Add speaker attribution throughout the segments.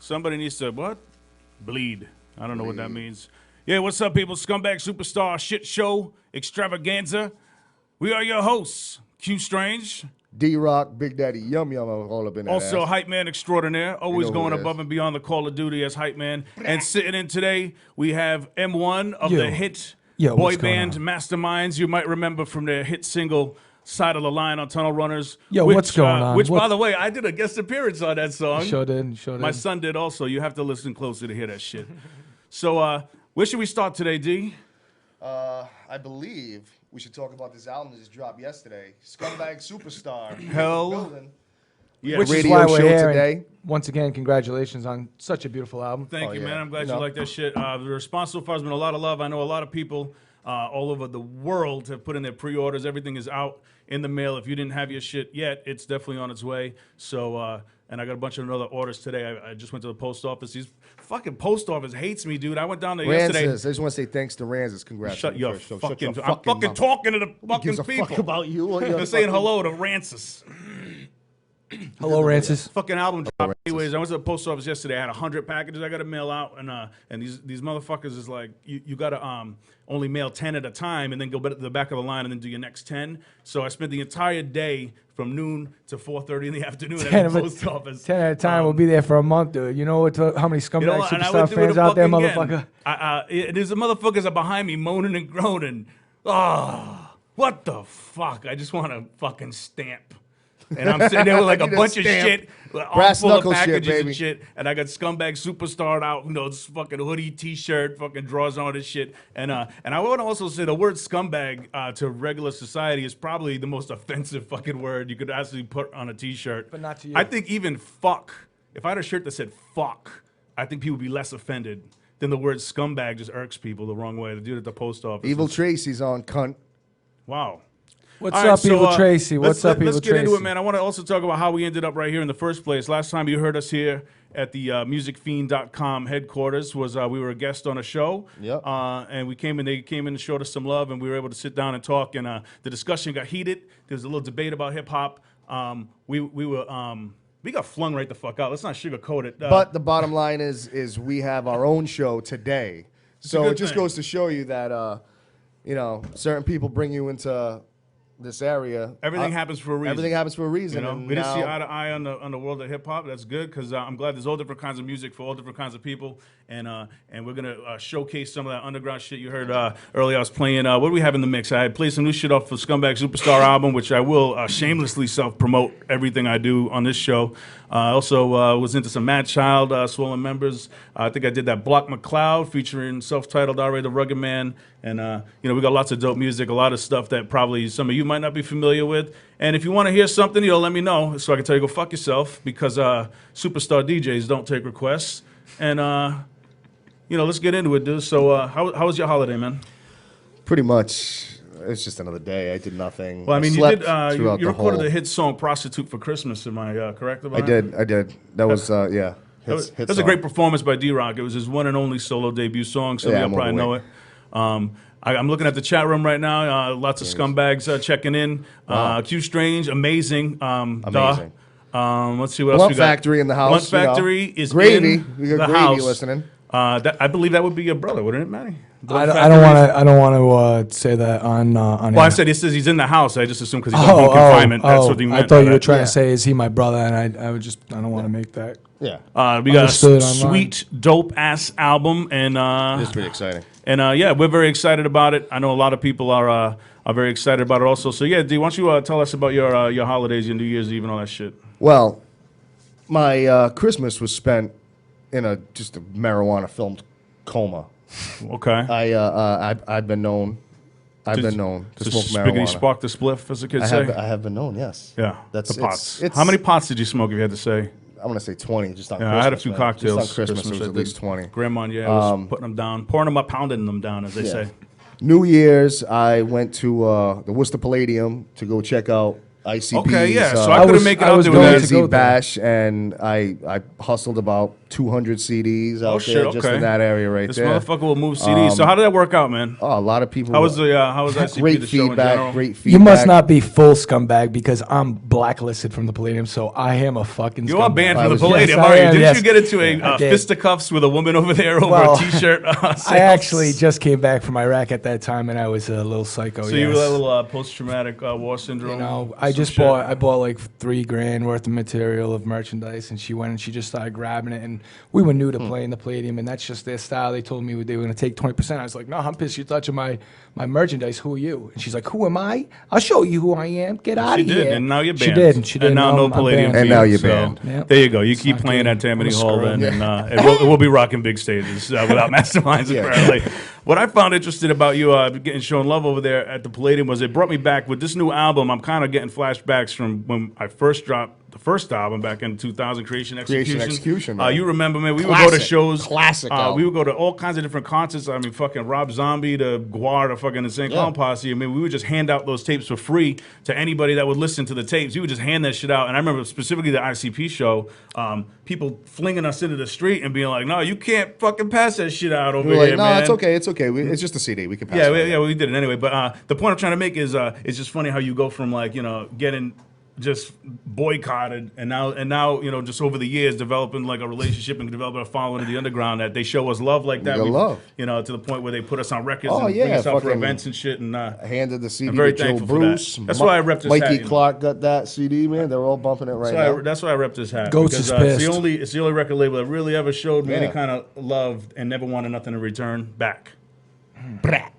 Speaker 1: Somebody needs to, what? Bleed. I don't know what that means. Yeah, what's up, people? Scumbag Superstar Shit Show Extravaganza. We are your hosts, Q Strange.
Speaker 2: DRocc, Big Daddy Yum Yum, all up in that
Speaker 1: Also,
Speaker 2: ass.
Speaker 1: Hype Man Extraordinaire, always going above and beyond the call of duty as Hype Man. And sitting in today, we have M1 of the hit boy band Masterminds. You might remember from their hit single, Side of the Line on Tunnel Runners.
Speaker 3: What's going on?
Speaker 1: Which, by the way, I did a guest appearance on that song.
Speaker 3: Sure did.
Speaker 1: My son did also. You have to listen closely to hear that shit. So, where should we start today, D?
Speaker 2: I believe we should talk about this album that just dropped yesterday. ScumbagSuperstar.
Speaker 1: Hell.
Speaker 3: Yeah. Which
Speaker 2: Radio
Speaker 3: is why we're
Speaker 2: show
Speaker 3: here.
Speaker 2: today.
Speaker 3: Once again, congratulations on such a beautiful album.
Speaker 1: Thank you, man. I'm glad you like that shit. The response so far has been a lot of love. I know a lot of people all over the world have put in their pre-orders. Everything is out in the mail. If you didn't have your shit yet, it's definitely on its way. So, and I got a bunch of other orders today. I just went to the post office. These fucking post office hates me, dude. I went down there yesterday.
Speaker 2: I just want to say thanks to Ranzis. Congrats.
Speaker 1: Shut your fucking mouth. I'm fucking talking to the fucking people.
Speaker 2: Fuck about you.
Speaker 1: They're saying hello to Rancis.
Speaker 3: Hello, Rancis.
Speaker 1: Fucking album dropped. Anyways, I went to the post office yesterday. I had 100 packages I got to mail out, and these motherfuckers is like, you got to only mail 10 at a time, and then go to the back of the line and then do your next 10. So I spent the entire day from noon to 4:30 in the afternoon at the post office. 10
Speaker 3: at a time. We'll be there for a month, dude. You know how many Scumbag Superstar fans out there, motherfucker?
Speaker 1: There's the motherfuckers are behind me moaning and groaning. Oh, what the fuck? I just want to fucking stamp. And I'm sitting there with like a bunch of shit,
Speaker 2: brass
Speaker 1: full
Speaker 2: knuckle
Speaker 1: of packages
Speaker 2: shit, baby.
Speaker 1: and shit. And I got Scumbag Superstar out, this fucking hoodie, t-shirt, fucking draws on this shit. And I want to also say the word scumbag to regular society is probably the most offensive fucking word you could actually put on a t-shirt.
Speaker 3: But not to you.
Speaker 1: I think even fuck, if I had a shirt that said fuck, I think people would be less offended than the word scumbag just irks people the wrong way. The dude at the post office.
Speaker 2: Evil Tracy's on, cunt.
Speaker 1: Wow.
Speaker 3: What's up, Evil Tracy? What's up, Evil Tracy?
Speaker 1: Let's get into it, man. I want to also talk about how we ended up right here in the first place. Last time you heard us here at the musicfiend.com headquarters was we were a guest on a show.
Speaker 2: Yep.
Speaker 1: And they came in and showed us some love, and we were able to sit down and talk, and the discussion got heated. There was a little debate about hip-hop. We got flung right the fuck out. Let's not sugarcoat it.
Speaker 2: But the bottom line is we have our own show today. So it just goes to show you that, certain people bring you into this area.
Speaker 1: Everything happens for a reason.
Speaker 2: Everything happens for a reason.
Speaker 1: We didn't see eye to eye on the world of hip hop. That's good because I'm glad there's all different kinds of music for all different kinds of people, and we're gonna showcase some of that underground shit you heard earlier. I was playing. What do we have in the mix? I had played some new shit off the Scumbag Superstar album, which I will shamelessly self-promote everything I do on this show. Also was into some Mad Child, Swollen Members. I think I did that Block McCloud featuring self-titled R.A. the Rugged Man. And, we got lots of dope music, a lot of stuff that probably some of you might not be familiar with. And if you want to hear something, let me know so I can tell you go fuck yourself because superstar DJs don't take requests. And, let's get into it, dude. So how was your holiday, man?
Speaker 2: Pretty much. It's just another day. I did nothing.
Speaker 1: Well, I mean, you recorded
Speaker 2: the
Speaker 1: the hit song "Prostitute for Christmas." Am I correct about
Speaker 2: that? I did. That was yeah.
Speaker 1: That was a great performance by DRocc. It was his one and only solo debut song. Some of y'all probably know it. I'm looking at the chat room right now. Lots of scumbags checking in. Wow. Q Strange, amazing.
Speaker 2: Amazing.
Speaker 1: Let's see what else we got.
Speaker 2: Blunt Factory in the house.
Speaker 1: Blunt Factory is
Speaker 2: Gravy.
Speaker 1: in
Speaker 2: We got
Speaker 1: the
Speaker 2: Gravy
Speaker 1: house.
Speaker 2: listening.
Speaker 1: I believe that would be your brother, wouldn't it, Matty?
Speaker 3: I don't want to say that on.
Speaker 1: Well, I said he says he's in the house. I just assumed because he's on confinement. That's what he meant.
Speaker 3: I thought you were trying to say, is he my brother? And I don't want to make that.
Speaker 2: Yeah.
Speaker 1: We got a sweet, dope ass album, and
Speaker 2: it's pretty exciting.
Speaker 1: And we're very excited about it. I know a lot of people are very excited about it also. So yeah, D, why don't you tell us about your holidays, your New Year's Eve, and all that shit?
Speaker 2: Well, my Christmas was spent in just a marijuana filmed coma.
Speaker 1: Okay.
Speaker 2: I've been known. I've been known to smoke marijuana.
Speaker 1: Spark the spliff, as the kids say.
Speaker 2: I have been known. Yes.
Speaker 1: Yeah. That's the pots. How many pots did you smoke? If you had to say.
Speaker 2: I'm gonna say 20. Just on Christmas.
Speaker 1: I had a few cocktails.
Speaker 2: Just on Christmas it was at least 20.
Speaker 1: Grandma, was putting them down, pouring them up, pounding them down, as they say.
Speaker 2: New Year's, I went to the Worcester Palladium to go check out ICP's.
Speaker 1: Okay, yeah. So I couldn't make it out there with
Speaker 2: Bash, and I hustled about 200 CDs out
Speaker 1: shit,
Speaker 2: there just
Speaker 1: okay.
Speaker 2: in that area right
Speaker 1: This
Speaker 2: there.
Speaker 1: motherfucker will move CDs. So how did that work out, man?
Speaker 2: Oh, a lot of people.
Speaker 1: How was ICP,
Speaker 2: great
Speaker 1: the show in
Speaker 2: feedback?
Speaker 1: general?
Speaker 2: Great feedback.
Speaker 3: You must not be full scumbag because I'm blacklisted from the Palladium, so I am a fucking scumbag.
Speaker 1: You are banned
Speaker 2: I
Speaker 1: from the
Speaker 2: was-
Speaker 1: Palladium,
Speaker 3: Yes, I
Speaker 1: are you?
Speaker 3: am,
Speaker 1: Didn't
Speaker 3: yes.
Speaker 1: you get into a
Speaker 3: I did.
Speaker 1: fisticuffs with a woman over there over
Speaker 3: Well,
Speaker 1: a T-shirt?
Speaker 3: I actually just came back from Iraq at that time, and I was a little psycho.
Speaker 1: So you were
Speaker 3: yes.
Speaker 1: a little post-traumatic war syndrome?
Speaker 3: You know, I
Speaker 1: some
Speaker 3: just
Speaker 1: shit?
Speaker 3: I bought like $3,000 worth of material of merchandise, and she went and she just started grabbing it, and we were new to playing the Palladium, and that's just their style. They told me they were going to take 20%. I was like, no, I'm pissed you're touching my merchandise. Who are you? And she's like, who am I? I'll show you who I am. Get out
Speaker 1: She
Speaker 3: of
Speaker 1: did,
Speaker 3: here.
Speaker 1: and now you're banned.
Speaker 3: She did, and she did.
Speaker 1: And now no Palladium.
Speaker 2: And
Speaker 1: for
Speaker 2: now
Speaker 1: you,
Speaker 2: you're
Speaker 1: so
Speaker 2: banned.
Speaker 3: Yep.
Speaker 1: There you go. You keep
Speaker 3: not
Speaker 1: playing
Speaker 3: good.
Speaker 1: at Tammany
Speaker 3: What a
Speaker 1: Hall
Speaker 3: screw.
Speaker 1: then, and we'll be rocking big stages without masterminds,
Speaker 3: Yeah.
Speaker 1: apparently. What I found interesting about you getting shown love over there at the Palladium was it brought me back with this new album. I'm kind of getting flashbacks from when I first dropped the first album back in 2000, Creation Execution.
Speaker 2: man.
Speaker 1: You remember, man? We would go to
Speaker 2: Classic.
Speaker 1: shows.
Speaker 2: Classic
Speaker 1: We
Speaker 2: album.
Speaker 1: would go to all kinds of different concerts. I mean, fucking Rob Zombie to Guar to fucking Insane Clown Posse. I mean, we would just hand out those tapes for free to anybody that would listen to the tapes. We would just hand that shit out. And I remember specifically the ICP show, people flinging us into the street and being like, "No, you can't fucking pass that shit out over
Speaker 2: We were
Speaker 1: here,
Speaker 2: like, no,
Speaker 1: man."
Speaker 2: it's okay. It's okay. It's just a CD. We can pass
Speaker 1: Yeah,
Speaker 2: it on.
Speaker 1: we did it anyway. But the point I'm trying to make is it's just funny how you go from like getting just boycotted and now just over the years developing like a relationship and developing a following in the underground that they show us love like that.
Speaker 2: got love.
Speaker 1: To the point where they put us on records
Speaker 2: Oh,
Speaker 1: and
Speaker 2: yeah,
Speaker 1: bring us out for
Speaker 2: fucking
Speaker 1: events and shit. And
Speaker 2: Handed the CD
Speaker 1: I'm very
Speaker 2: to Joe
Speaker 1: thankful for that.
Speaker 2: Bruce.
Speaker 1: That's why I repped this
Speaker 2: Mikey
Speaker 1: hat,
Speaker 2: Clark got that CD, man. They're all bumping it right now.
Speaker 1: That's why I repped this hat.
Speaker 3: Goats
Speaker 1: because,
Speaker 3: is
Speaker 1: it's
Speaker 3: pissed.
Speaker 1: it's the only record label that really ever showed me any
Speaker 2: Yeah.
Speaker 1: kind of love and never wanted nothing in return back.
Speaker 2: Brat.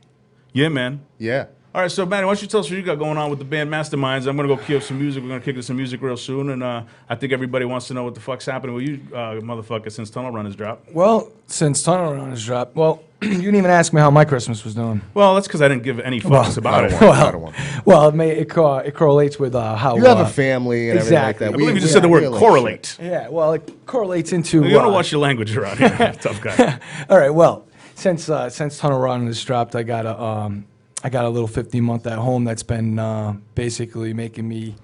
Speaker 1: Yeah, man.
Speaker 2: Yeah.
Speaker 1: All right, so Manny, why don't you tell us what you got going on with the band Masterminds? I'm gonna go cue up some music. We're gonna kick to some music real soon, and I think everybody wants to know what the fuck's happening with you, motherfucker, since Tunnel Run has dropped.
Speaker 3: Well, since Tunnel Run has dropped, well, you didn't even ask me how my Christmas was doing.
Speaker 1: Well, that's because I didn't give any fucks about it.
Speaker 2: I don't want
Speaker 3: Well, it correlates with how
Speaker 2: You have a family and
Speaker 3: exactly.
Speaker 2: everything like that.
Speaker 1: I believe you just said the word correlate.
Speaker 3: Yeah, well, it correlates into.
Speaker 1: You don't watch your language around here, tough guy.
Speaker 3: All right, well, since Tunnel Run has dropped, I got a little 15-month at home that's been basically making me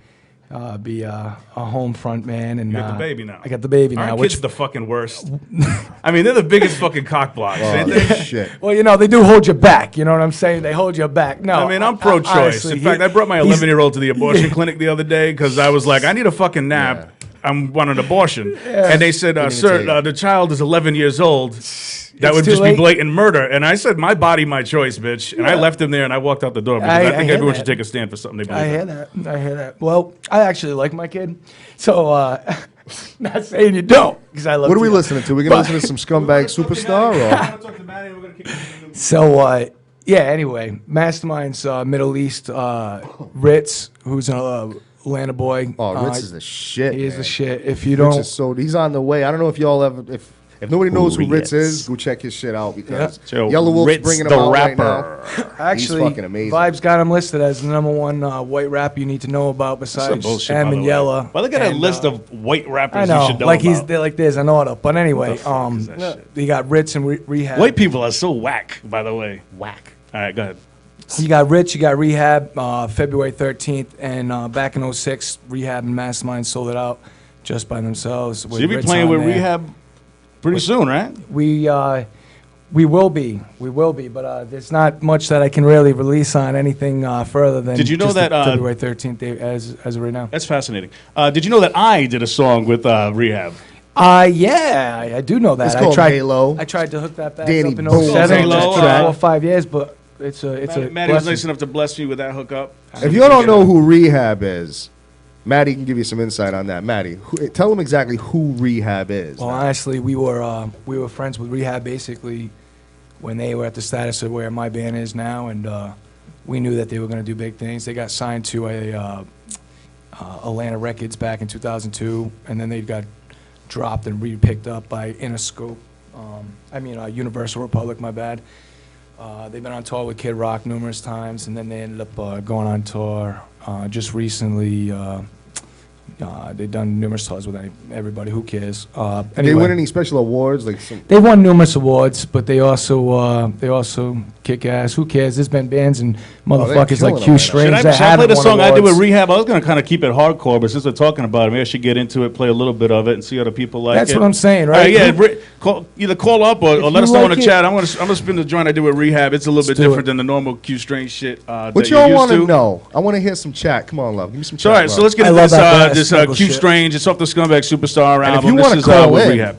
Speaker 3: be a home front man. And
Speaker 1: You got the baby now.
Speaker 3: I got the baby now.
Speaker 1: Aren't
Speaker 3: Which,
Speaker 1: kids the fucking worst? I mean, they're the biggest fucking cock blocks, ain't
Speaker 2: Oh,
Speaker 1: they?
Speaker 2: shit.
Speaker 3: well, they do hold you back. You know what I'm saying? They hold you back. No,
Speaker 1: I mean, I'm pro-choice.
Speaker 3: honestly,
Speaker 1: In fact, I brought my 11-year-old to the abortion clinic the other day because I was like, I need a fucking nap. I want an abortion. And they said, sir, the child is 11 years old. That would
Speaker 3: too
Speaker 1: just
Speaker 3: late.
Speaker 1: be blatant murder. And I said, my body, my choice, bitch. And I left him there and I walked out the door because I
Speaker 3: I
Speaker 1: think
Speaker 3: hear
Speaker 1: everyone
Speaker 3: that.
Speaker 1: should take a stand for something they believe
Speaker 3: I
Speaker 1: in.
Speaker 3: hear that. Well, I actually like my kid, so not saying you don't, because I love.
Speaker 2: What are we
Speaker 3: you.
Speaker 2: listening to? We're going to listen to some Scumbag Superstar? Or?
Speaker 3: So yeah. Anyway, Masterminds, Middle East, Ritz, who's a Atlanta boy.
Speaker 2: Oh, Ritz is the shit.
Speaker 3: He is
Speaker 2: man.
Speaker 3: the shit. If you
Speaker 2: Ritz
Speaker 3: don't,
Speaker 2: is he's on the way. I don't know if y'all ever. If nobody knows who Ritz
Speaker 1: Ritz.
Speaker 2: is, go check his shit out because
Speaker 1: So,
Speaker 2: Yellow Wolf's
Speaker 1: Ritz
Speaker 2: bringing him
Speaker 1: the
Speaker 2: out right
Speaker 1: rapper.
Speaker 2: now.
Speaker 3: actually,
Speaker 2: He's fucking amazing.
Speaker 3: Vibes got him listed as the #1 white rapper you need to know about
Speaker 1: That's some
Speaker 3: besides
Speaker 1: bullshit,
Speaker 3: M
Speaker 1: by the
Speaker 3: and
Speaker 1: way.
Speaker 3: Yella.
Speaker 1: Well, look at a
Speaker 3: And,
Speaker 1: list of white rappers
Speaker 3: I
Speaker 1: you
Speaker 3: know,
Speaker 1: should know
Speaker 3: like
Speaker 1: about.
Speaker 3: there's an order. But anyway,
Speaker 1: fuck is that shit?
Speaker 3: you got Ritz and Rehab.
Speaker 1: White people are so whack, by the way.
Speaker 2: Whack.
Speaker 1: All right, go ahead.
Speaker 3: You got Rich, you got Rehab, February 13th, and back in 06, Rehab and Mastermind sold it out just by themselves.
Speaker 1: So you'll be playing with Rehab pretty soon, right?
Speaker 3: We will be, but there's not much that I can really release on anything further than.
Speaker 1: Did you know
Speaker 3: just
Speaker 1: that,
Speaker 3: the February 13th date as of right now?
Speaker 1: That's fascinating. Did you know that I did a song with Rehab?
Speaker 3: Yeah, I do know that.
Speaker 2: It's called Halo.
Speaker 3: I tried to hook that back
Speaker 2: Danny
Speaker 3: up in
Speaker 2: Boone.
Speaker 3: 07,
Speaker 1: Halo,
Speaker 3: just took 4 or 5 years, but it's a
Speaker 1: Maddie was
Speaker 3: blessing.
Speaker 1: nice enough to bless me with that hookup.
Speaker 2: If you don't know who Rehab is, Maddie can give you some insight on that. Maddie, tell them exactly who Rehab is.
Speaker 3: Well, honestly, we were friends with Rehab basically when they were at the status of where my band is now, and we knew that they were going to do big things. They got signed to Atlanta Records back in 2002, and then they got dropped and re-picked up by Interscope. Universal Republic, my bad. They've been on tour with Kid Rock numerous times, and then they ended up going on tour just recently. They've done numerous tours with everybody. Who cares?
Speaker 2: Did they win any special awards?
Speaker 3: They won numerous awards, but they also kick ass. Who cares? There's been bands and
Speaker 2: they're
Speaker 3: motherfuckers
Speaker 2: killing
Speaker 3: like
Speaker 2: it
Speaker 3: Q
Speaker 2: right now.
Speaker 3: Strange
Speaker 1: Should I
Speaker 3: that
Speaker 1: play
Speaker 3: haven't
Speaker 1: the
Speaker 3: won
Speaker 1: song I did with
Speaker 3: awards.
Speaker 1: Rehab? I was going to kind of keep it hardcore, but since we're talking about it, maybe I should get into it, play a little bit of it, and see how the people like
Speaker 3: That's
Speaker 1: it.
Speaker 3: what I'm saying,
Speaker 1: All right,
Speaker 3: right?
Speaker 1: yeah, either call up or let
Speaker 3: you
Speaker 1: us know in
Speaker 3: like
Speaker 1: the
Speaker 3: it-
Speaker 1: chat. I'm gonna spin the joint I did with Rehab. It's a little bit
Speaker 3: do
Speaker 1: different
Speaker 3: it.
Speaker 1: than the normal Q Strange shit
Speaker 2: What
Speaker 1: that
Speaker 2: y'all
Speaker 1: you're
Speaker 2: want
Speaker 1: used
Speaker 2: to
Speaker 1: to.
Speaker 2: know? I want to hear some chat. Come on, love. Give me some chat.
Speaker 1: So, all right, so
Speaker 2: love.
Speaker 1: let's get
Speaker 3: I
Speaker 1: into
Speaker 3: love that
Speaker 1: this
Speaker 3: snuggle
Speaker 1: Q
Speaker 3: shit.
Speaker 1: Strange. It's off the Scumbag Superstar
Speaker 2: And if
Speaker 1: album.
Speaker 2: you
Speaker 1: This
Speaker 2: want to
Speaker 1: is
Speaker 2: call
Speaker 1: with
Speaker 2: in,
Speaker 1: Rehab.